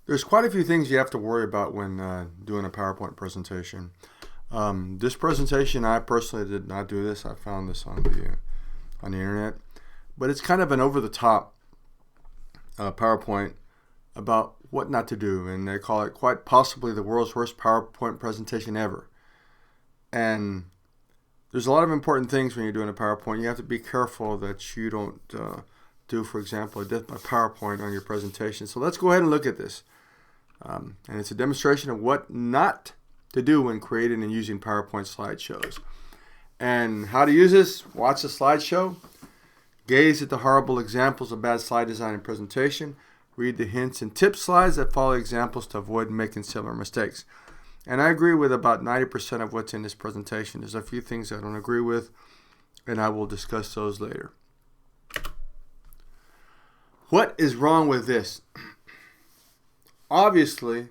There's quite a few things you have to worry about when doing a PowerPoint presentation. This presentation, I personally did not do this. I found this on the internet, but it's kind of an over-the-top PowerPoint about what not to do, and they call it quite possibly the world's worst PowerPoint presentation ever. And there's a lot of important things when you're doing a PowerPoint. You have to be careful that you don't do, for example, a death by PowerPoint on your presentation. So let's go ahead and look at this. And it's a demonstration of what not to do when creating and using PowerPoint slideshows. And how to use this: watch the slideshow, gaze at the horrible examples of bad slide design and presentation, read the hints and tips slides that follow examples to avoid making similar mistakes. And I agree with about 90% of what's in this presentation. There's a few things I don't agree with, and I will discuss those later. What is wrong with this? Obviously,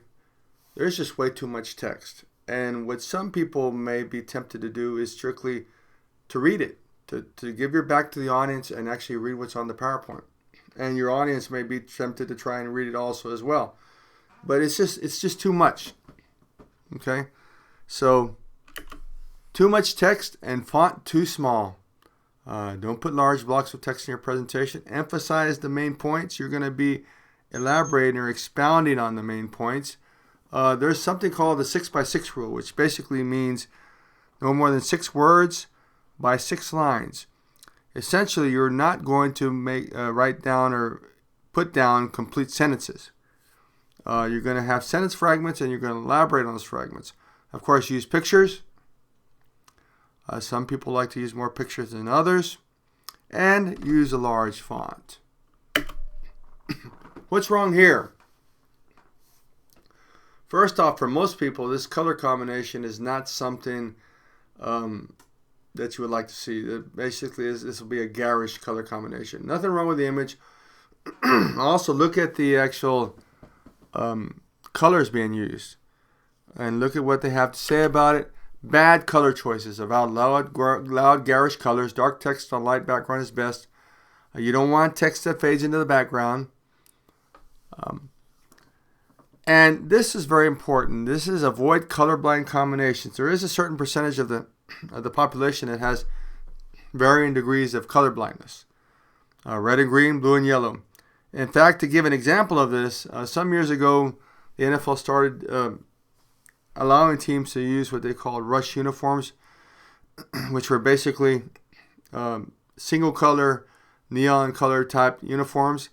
there's just way too much text. And what some people may be tempted to do is strictly to read it, to give your back to the audience and actually read what's on the PowerPoint. And your audience may be tempted to try and read it also as well. But it's just too much. Okay? So, too much text and font too small. Don't put large blocks of text in your presentation. Emphasize the main points. You're going to be elaborating or expounding on the main points. There's something called the 6x6 rule, which basically means no more than 6 words by 6 lines. Essentially, you're not going to write down or put down complete sentences. You're going to have sentence fragments, and you're going to elaborate on those fragments. Of course, use pictures. Some people like to use more pictures than others. And use a large font. What's wrong here? First off, for most people, this color combination is not something that you would like to see. It basically, this will be a garish color combination. Nothing wrong with the image. Also, look at the actual colors being used. And look at what they have to say about it. Bad color choices about loud, garish colors. Dark text on light background is best. You don't want text that fades into the background. And this is very important. This is avoid colorblind combinations. There is a certain percentage of the population that has varying degrees of color blindness. Red and green, blue and yellow. In fact, to give an example of this, some years ago, the NFL started allowing teams to use what they called rush uniforms, which were basically single color, neon color type uniforms.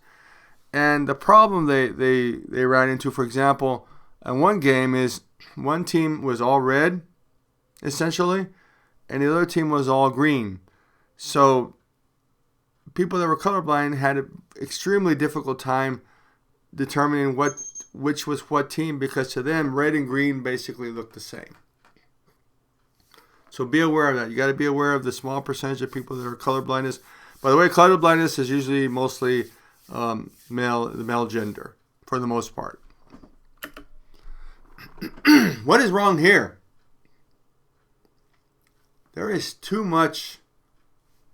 And the problem they ran into, for example, in one game is one team was all red, essentially, and the other team was all green. So people that were colorblind had an extremely difficult time determining which was what team, because to them, red and green basically look the same. So be aware of that. You got to be aware of the small percentage of people that are colorblindness. By the way, colorblindness is usually mostly the male gender, for the most part. What is wrong here? There is too much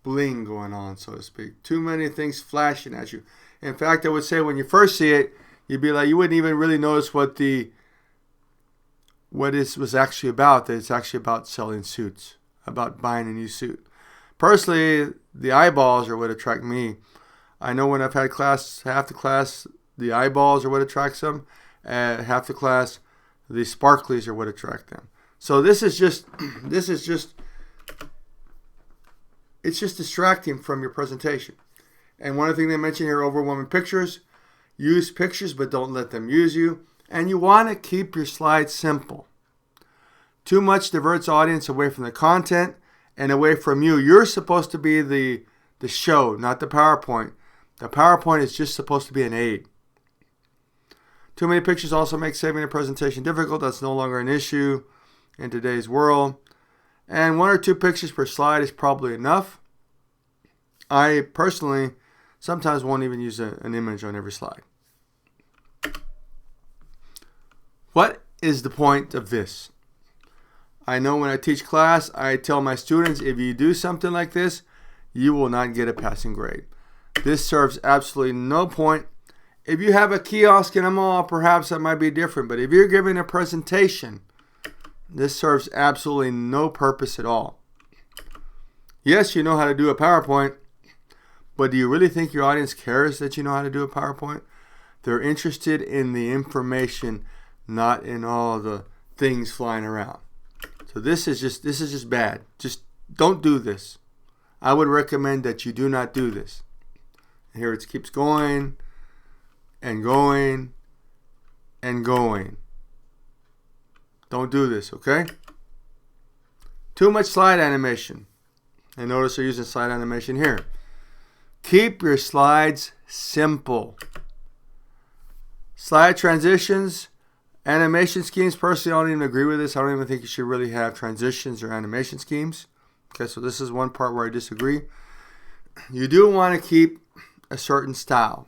bling going on, so to speak. Too many things flashing at you. In fact, I would say when you first see it, you wouldn't even really notice what it was actually about. That it's actually about selling suits, about buying a new suit. Personally, the eyeballs are what attract me. I know when I've had class, half the class, the eyeballs are what attracts them. Half the class, the sparklies are what attract them. So it's just distracting from your presentation. And one of the things they mention here, overwhelming pictures. Use pictures, but don't let them use you. And you want to keep your slides simple. Too much diverts audience away from the content and away from you. You're supposed to be the show, not the PowerPoint. The PowerPoint is just supposed to be an aid. Too many pictures also make saving a presentation difficult. That's no longer an issue in today's world. And 1 or 2 pictures per slide is probably enough. I personally sometimes won't even use an image on every slide. What is the point of this? I know when I teach class, I tell my students, if you do something like this, you will not get a passing grade. This serves absolutely no point, If you have a kiosk in a mall, perhaps that might be different. But if you're giving a presentation, this serves absolutely no purpose at all. Yes, you know how to do a PowerPoint, but do you really think your audience cares that you know how to do a PowerPoint? They're interested in the information, not in all the things flying around. So this is just bad. Just don't do this. I would recommend that you do not do this. Here it keeps going and going and going. Don't do this, okay? Too much slide animation. And notice they're using slide animation here. Keep your slides simple. Slide transitions, animation schemes. Personally, I don't even agree with this. I don't even think you should really have transitions or animation schemes. Okay, so this is one part where I disagree. You do want to keep a certain style.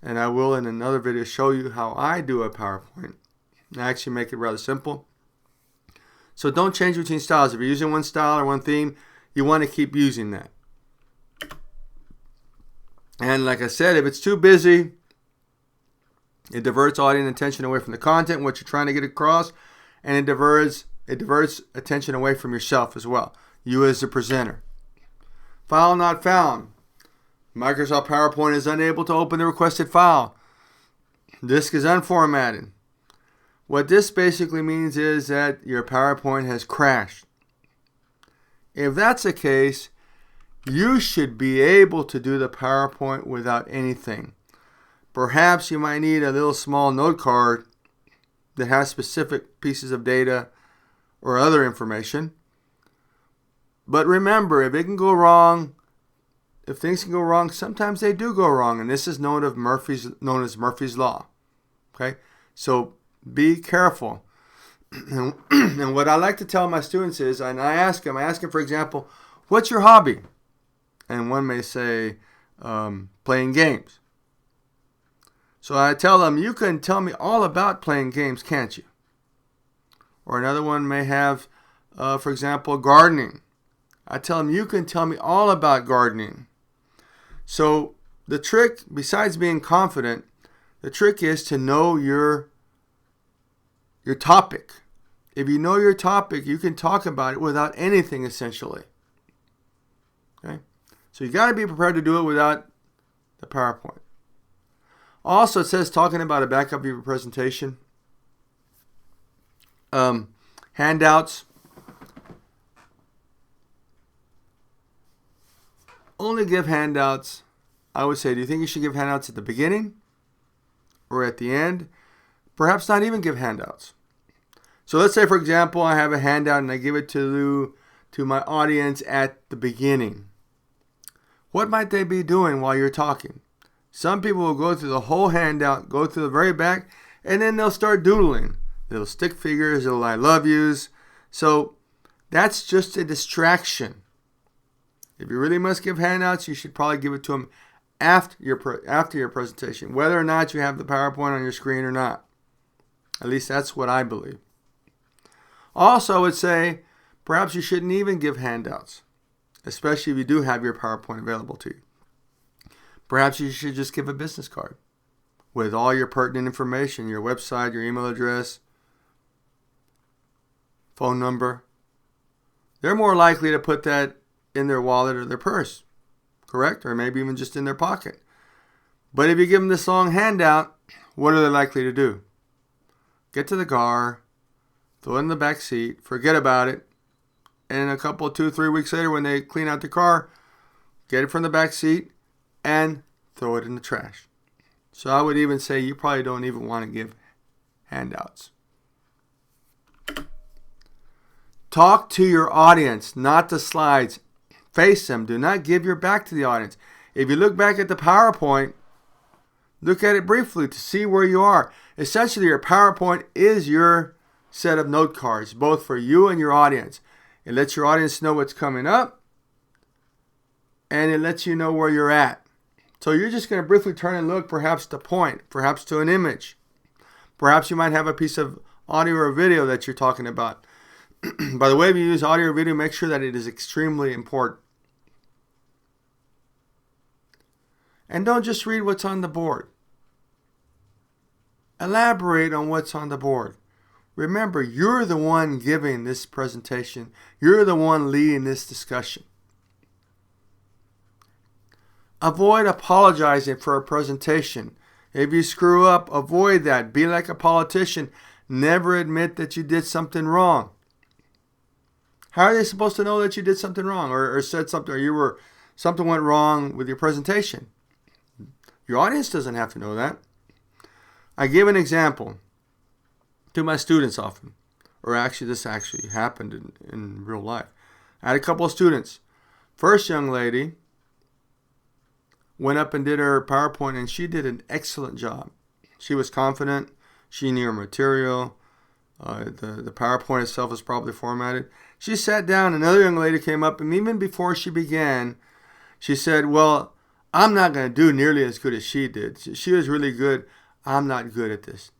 And I will in another video show you how I do a PowerPoint. I actually make it rather simple. So don't change between styles. If you're using one style or one theme, you want to keep using that. And like I said, if it's too busy, it diverts audience attention away from the content, what you're trying to get across, and it diverts attention away from yourself as well, you as the presenter. File not found. Microsoft PowerPoint is unable to open the requested file. Disk is unformatted. What this basically means is that your PowerPoint has crashed. If that's the case, you should be able to do the PowerPoint without anything. Perhaps you might need a little small note card that has specific pieces of data or other information. But remember, if it can go wrong, if things can go wrong, sometimes they do go wrong. And this is known as Murphy's Law. Okay? So be careful. And what I like to tell my students is, and I ask them, for example, what's your hobby? And one may say, playing games. So I tell them, you can tell me all about playing games, can't you? Or another one may have, for example, gardening. I tell them, you can tell me all about gardening. So the trick, besides being confident, the trick is to know your topic. If you know your topic, you can talk about it without anything, essentially. Okay? So you got to be prepared to do it without the PowerPoint. Also, it says talking about a backup of your presentation. Handouts. Only give handouts. I would say, do you think you should give handouts at the beginning or at the end? Perhaps not even give handouts. So let's say, for example, I have a handout and I give it to my audience at the beginning. What might they be doing while you're talking? Some people will go through the whole handout, go through the very back, and then they'll start doodling. Little stick figures, little I love yous. So that's just a distraction. If you really must give handouts, you should probably give it to them after your presentation, whether or not you have the PowerPoint on your screen or not. At least that's what I believe. Also, I would say perhaps you shouldn't even give handouts, especially if you do have your PowerPoint available to you. Perhaps you should just give a business card with all your pertinent information, your website, your email address, phone number. They're more likely to put that in their wallet or their purse, correct? Or maybe even just in their pocket. But if you give them this long handout, what are they likely to do? Get to the car, throw it in the back seat, forget about it, and a couple, 2-3 weeks later when they clean out the car, get it from the back seat and throw it in the trash. So I would even say you probably don't even want to give handouts. Talk to your audience, not the slides. Face them. Do not give your back to the audience. If you look back at the PowerPoint, look at it briefly to see where you are. Essentially, your PowerPoint is your set of note cards, both for you and your audience. It lets your audience know what's coming up, and it lets you know where you're at. So you're just going to briefly turn and look, perhaps to point, perhaps to an image. Perhaps you might have a piece of audio or video that you're talking about. By the way, if you use audio or video, make sure that it is extremely important. And don't just read what's on the board. Elaborate on what's on the board. Remember, you're the one giving this presentation. You're the one leading this discussion. Avoid apologizing for a presentation. If you screw up, avoid that. Be like a politician. Never admit that you did something wrong. How are they supposed to know that you did something wrong or said something or something went wrong with your presentation? Your audience doesn't have to know that. I give an example to my students often, or actually this actually happened in real life. I had a couple of students. First young lady went up and did her PowerPoint, and she did an excellent job. She was confident. She knew her material. The PowerPoint itself was probably formatted. She sat down. Another young lady came up, and even before she began, she said, well, I'm not going to do nearly as good as she did. She was really good. I'm not good at this.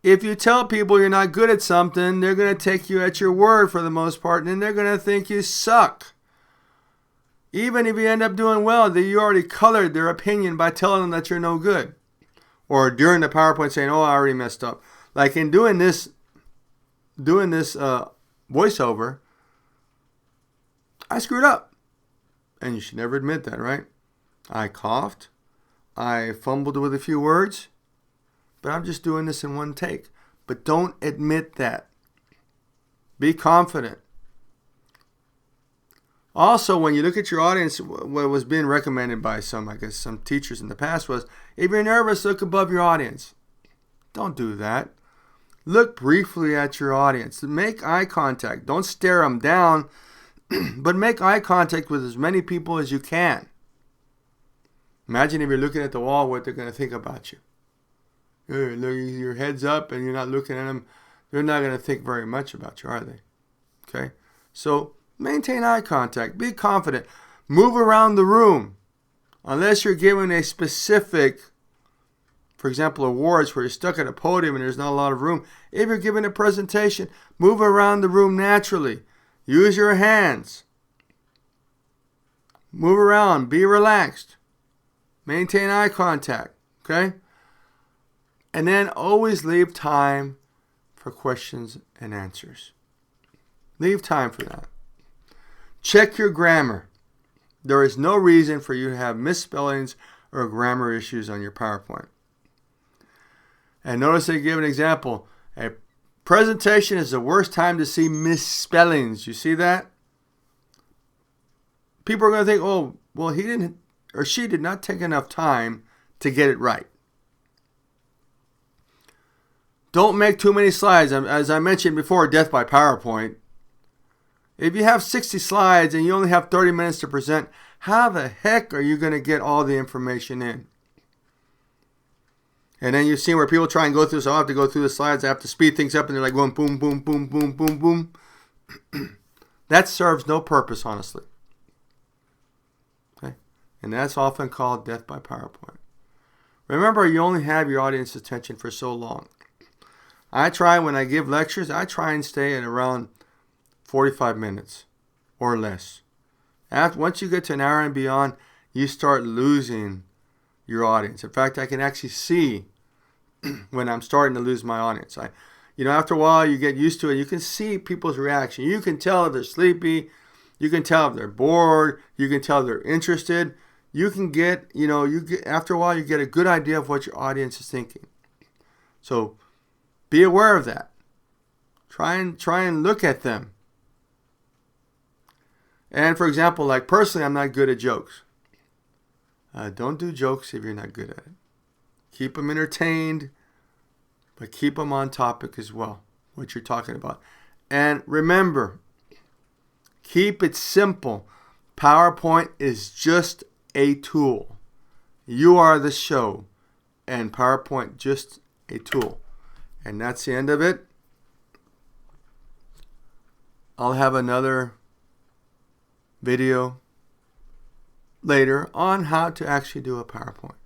If you tell people you're not good at something, they're going to take you at your word for the most part, and then they're going to think you suck. Even if you end up doing well, you already colored their opinion by telling them that you're no good. Or during the PowerPoint saying, oh, I already messed up. Like in doing this voiceover, I screwed up. And you should never admit that, right? I coughed. I fumbled with a few words. But I'm just doing this in one take. But don't admit that. Be confident. Also, when you look at your audience, what was being recommended by some teachers in the past was, if you're nervous, look above your audience. Don't do that. Look briefly at your audience. Make eye contact. Don't stare them down, but make eye contact with as many people as you can. Imagine if you're looking at the wall, what they're going to think about you. Your head's up and you're not looking at them. They're not going to think very much about you, are they? Okay? So maintain eye contact. Be confident. Move around the room. Unless you're given a specific, for example, awards where you're stuck at a podium and there's not a lot of room. If you're giving a presentation, move around the room naturally. Use your hands. Move around. Be relaxed. Maintain eye contact. Okay? And then always leave time for questions and answers. Leave time for that. Check your grammar. There is no reason for you to have misspellings or grammar issues on your PowerPoint. And notice they give an example. A presentation is the worst time to see misspellings. You see that? People are going to think, oh, well, he didn't or she did not take enough time to get it right. Don't make too many slides. As I mentioned before, death by PowerPoint. If you have 60 slides and you only have 30 minutes to present, how the heck are you going to get all the information in? And then you've seen where people try and go through, so I have to go through the slides, I have to speed things up, and they're like going boom, boom, boom, boom, boom, boom. That serves no purpose, honestly. Okay? And that's often called death by PowerPoint. Remember, you only have your audience's attention for so long. When I give lectures, I try and stay at around 45 minutes or less. Once you get to an hour and beyond, you start losing your audience. In fact, I can actually see when I'm starting to lose my audience. After a while, you get used to it. You can see people's reaction. You can tell if they're sleepy. You can tell if they're bored. You can tell if they're interested. You can get, after a while, you get a good idea of what your audience is thinking. So be aware of that. Try and look at them. And for example, like personally, I'm not good at jokes. Don't do jokes if you're not good at it. Keep them entertained, but keep them on topic as well, what you're talking about. And remember, keep it simple. PowerPoint is just a tool. You are the show, and PowerPoint just a tool. And that's the end of it. I'll have another video later on how to actually do a PowerPoint.